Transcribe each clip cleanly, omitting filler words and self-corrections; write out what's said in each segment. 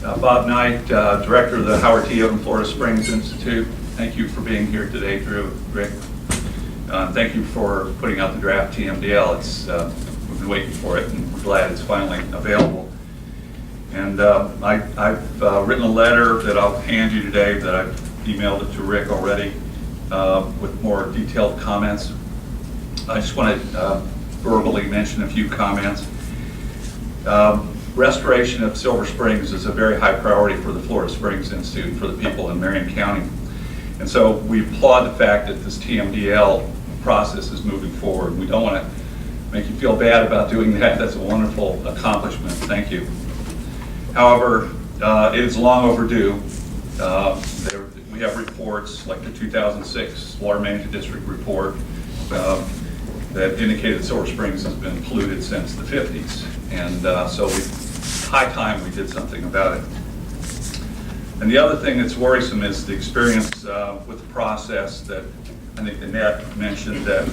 Bob Knight, Director of the Howard T. Oden Florida Springs Institute. Thank you for being here today, Drew, Rick. Thank you for putting out the draft TMDL. We've been waiting for it, and we're glad it's finally available. And I've written a letter that I'll hand you today that I've emailed it to Rick already with more detailed comments. I just want to verbally mention a few comments. Restoration of Silver Springs is a very high priority for the Florida Springs Institute and for the people in Marion County. And so we applaud the fact that this TMDL process is moving forward. We don't want to make you feel bad about doing that. That's a wonderful accomplishment. Thank you. However, it is long overdue. We have reports like the 2006 Water Management District report that indicated that Silver Springs has been polluted since the 50s. And so it's high time we did something about it. And the other thing that's worrisome is the experience with the process that I think Annette mentioned, that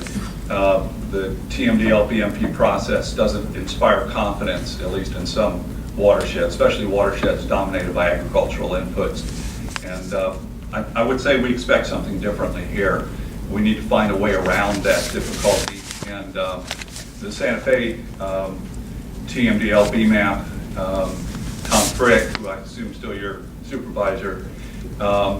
the TMDL BMP process doesn't inspire confidence, at least in some watersheds, especially watersheds dominated by agricultural inputs. And I would say we expect something differently here. We need to find a way around that difficulty. And the Santa Fe TMDL BMAP, Tom Frick, who I assume is still your supervisor,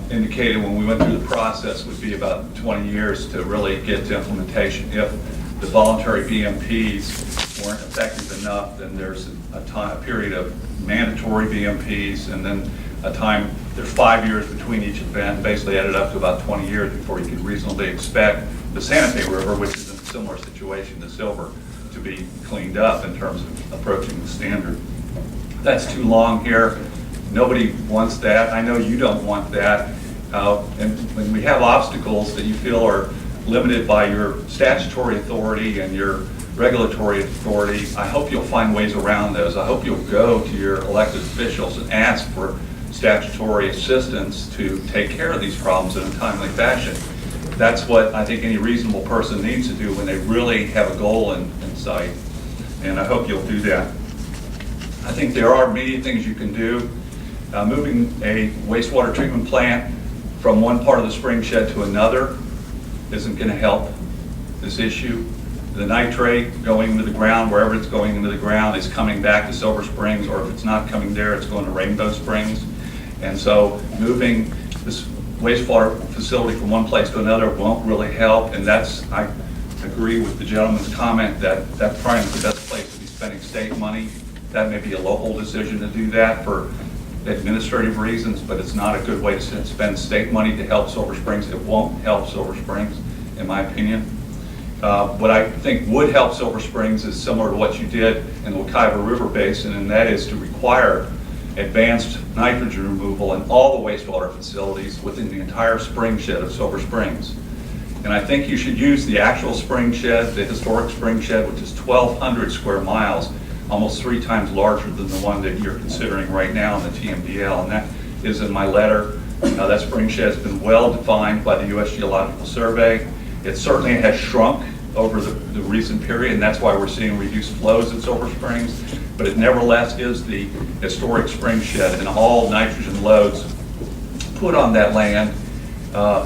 indicated when we went through the process would be about 20 years to really get to implementation. If the voluntary BMPs weren't effective enough, then there's a period of mandatory BMPs, and then there's 5 years between each event, basically added up to about 20 years before you can reasonably expect the Santa Fe River, which is in a similar situation to Silver, to be cleaned up in terms of approaching the standard. That's too long here. Nobody wants that. I know you don't want that. And when we have obstacles that you feel are limited by your statutory authority and your regulatory authority, I hope you'll find ways around those. I hope you'll go to your elected officials and ask for statutory assistance to take care of these problems in a timely fashion. That's what I think any reasonable person needs to do when they really have a goal in sight, and I hope you'll do that. I think there are many things you can do. Moving a wastewater treatment plant from one part of the spring shed to another isn't going to help this issue. The nitrate going into the ground, wherever it's going into the ground, is coming back to Silver Springs, or if it's not coming there, it's going to Rainbow Springs. And so moving this wastewater facility from one place to another won't really help, and I agree with the gentleman's comment that probably is the best place to be spending state money. That may be a local decision to do that for administrative reasons, but it's not a good way to spend state money to help Silver Springs. It won't help Silver Springs, in my opinion. What I think would help Silver Springs is similar to what you did in the Wekiva River Basin, and that is to require advanced nitrogen removal in all the wastewater facilities within the entire spring shed of Silver Springs. And I think you should use the actual spring shed, the historic spring shed, which is 1,200 square miles, almost 3 times larger than the one that you're considering right now in the TMDL, and that is in my letter. That spring shed has been well defined by the U.S. Geological Survey. It certainly has shrunk over the recent period, and that's why we're seeing reduced flows at Silver Springs, but it nevertheless is the historic spring shed, and all nitrogen loads put on that land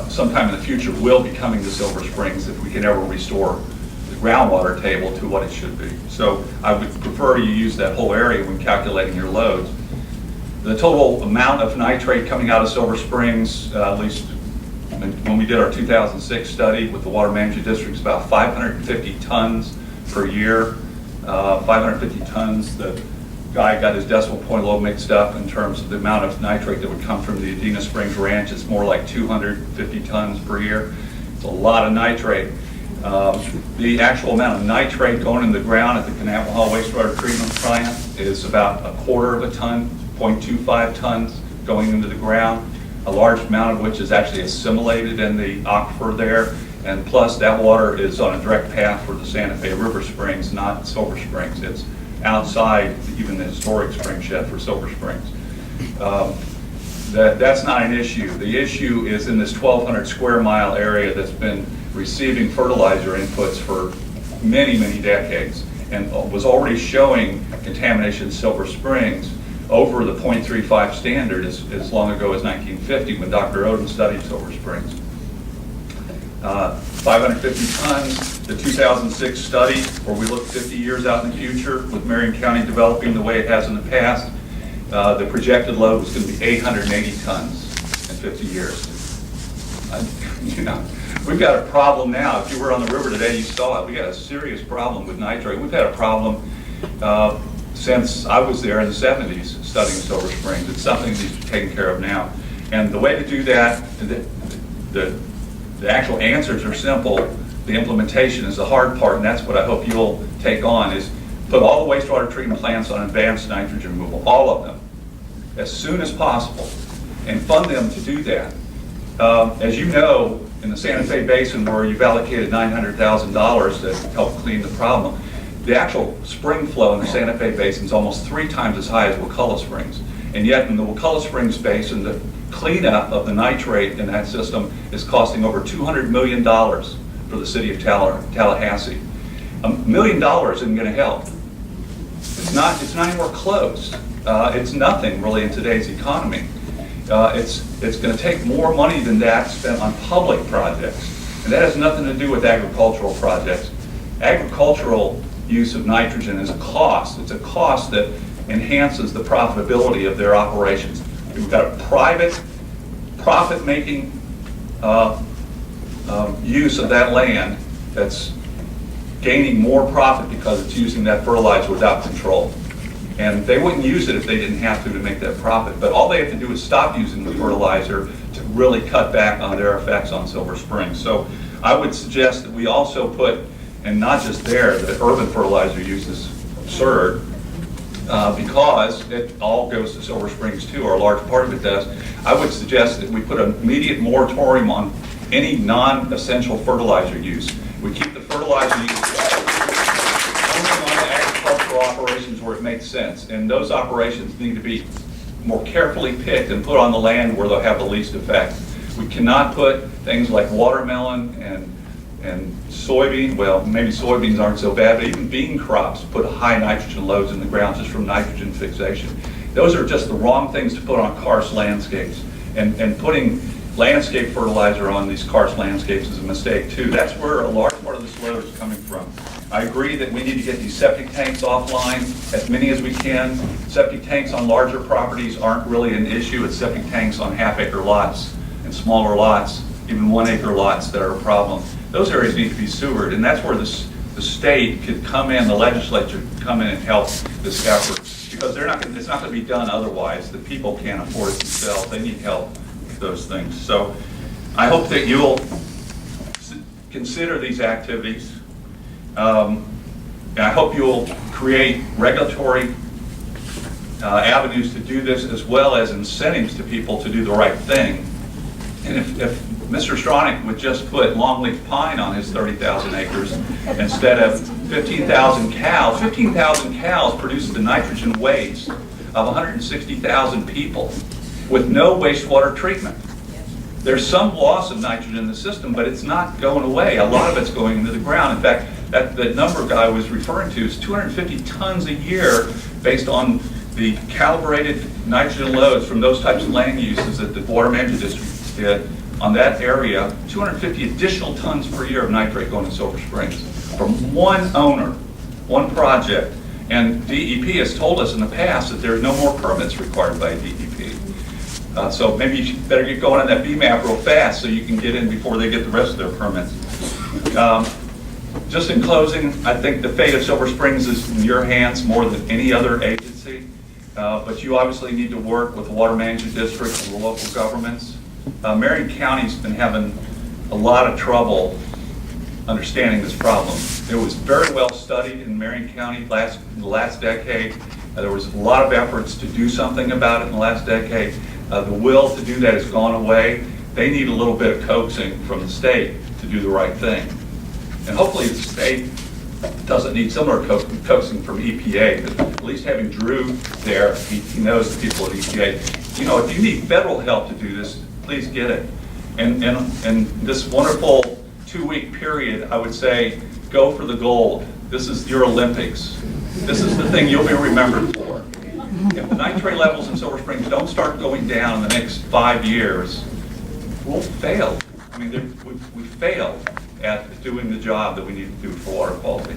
sometime in the future will be coming to Silver Springs if we can ever restore the groundwater table to what it should be. So I would prefer you use that whole area when calculating your loads. The total amount of nitrate coming out of Silver Springs, at least when we did our 2006 study with the Water Management District, is about 550 tons per year. 550 tons. The guy got his decimal point a little mixed up in terms of the amount of nitrate that would come from the Adena Springs Ranch. It's more like 250 tons per year. It's a lot of nitrate. The actual amount of nitrate going in the ground at the Kanawha Wastewater Treatment Plant is about 1/4 of a ton, 0.25 tons going into the ground, a large amount of which is actually assimilated in the aquifer there, and plus that water is on a direct path for the Santa Fe River Springs, not Silver Springs. It's outside even the historic spring shed for Silver Springs. That's not an issue. The issue is in this 1,200 square mile area that's been receiving fertilizer inputs for many, many decades and was already showing contamination in Silver Springs, over the 0.35 standard as long ago as 1950 when Dr. Odom studied Silver Springs. 550 tons, the 2006 study where we looked 50 years out in the future with Marion County developing the way it has in the past, the projected load was going to be 880 tons in 50 years. You know, we've got a problem now. If you were on the river today, you saw it. We got a serious problem with nitrate. We've had a problem since I was there in the 70s studying Silver Springs. It's something that needs to be taken care of now. And the way to do that, the actual answers are simple. The implementation is the hard part, and that's what I hope you'll take on, is put all the wastewater treatment plants on advanced nitrogen removal, all of them, as soon as possible, and fund them to do that. As you know, in the Santa Fe Basin, where you've allocated $900,000 to help clean the problem, the actual spring flow in the Santa Fe Basin is almost 3 times as high as Wakulla Springs. And yet in the Wakulla Springs Basin, the cleanup of the nitrate in that system is costing over $200 million for the city of Tallahassee. $1 million isn't going to help. It's not anywhere close. It's nothing really in today's economy. It's going to take more money than that spent on public projects. And that has nothing to do with agricultural projects. Agricultural use of nitrogen is a cost. It's a cost that enhances the profitability of their operations. We've got a private, profit-making use of that land that's gaining more profit because it's using that fertilizer without control. And they wouldn't use it if they didn't have to make that profit. But all they have to do is stop using the fertilizer to really cut back on their effects on Silver Springs. So I would suggest that we also put, and not just there, the urban fertilizer use is absurd, because it all goes to Silver Springs too, or a large part of it does. I would suggest that we put an immediate moratorium on any non-essential fertilizer use. We keep the fertilizer use only on the agricultural operations where it makes sense, and those operations need to be more carefully picked and put on the land where they'll have the least effect. We cannot put things like watermelon and soybean, well, maybe soybeans aren't so bad, but even bean crops put high nitrogen loads in the ground just from nitrogen fixation. Those are just the wrong things to put on karst landscapes. And putting landscape fertilizer on these karst landscapes is a mistake too. That's where a large part of this load is coming from. I agree that we need to get these septic tanks offline, as many as we can. Septic tanks on larger properties aren't really an issue. It's septic tanks on half-acre lots and smaller lots, even 1-acre lots, that are a problem. Those areas need to be sewered, and that's where the state could come in, the legislature could come in and help this effort, because it's not going to be done otherwise. The people can't afford it themselves. They need help with those things. So I hope that you'll consider these activities. And I hope you'll create regulatory avenues to do this, as well as incentives to people to do the right thing. And if Mr. Stronach would just put longleaf pine on his 30,000 acres instead of 15,000 cows. 15,000 cows produce the nitrogen waste of 160,000 people with no wastewater treatment. There's some loss of nitrogen in the system, but it's not going away. A lot of it's going into the ground. In fact, that number guy was referring to is 250 tons a year based on the calibrated nitrogen loads from those types of land uses that the Water Management District did on that area. 250 additional tons per year of nitrate going to Silver Springs from one owner, one project. And DEP has told us in the past that there's no more permits required by DEP. So maybe you better get going on that BMAP real fast so you can get in before they get the rest of their permits. Just in closing, I think the fate of Silver Springs is in your hands more than any other agency. But you obviously need to work with the Water Management District and the local governments. Marion County's been having a lot of trouble understanding this problem. It was very well studied in Marion County in the last decade. There was a lot of efforts to do something about it in the last decade. The will to do that has gone away. They need a little bit of coaxing from the state to do the right thing. And hopefully the state doesn't need similar coaxing from EPA, but at least having Drew there, he knows the people at EPA. You know, if you need federal help to do this, please get it. And this wonderful 2-week period, I would say, go for the gold. This is your Olympics. This is the thing you'll be remembered for. if the nitrate levels in Silver Springs don't start going down in the next 5 years, we'll fail. I mean, we failed at doing the job that we need to do for water quality.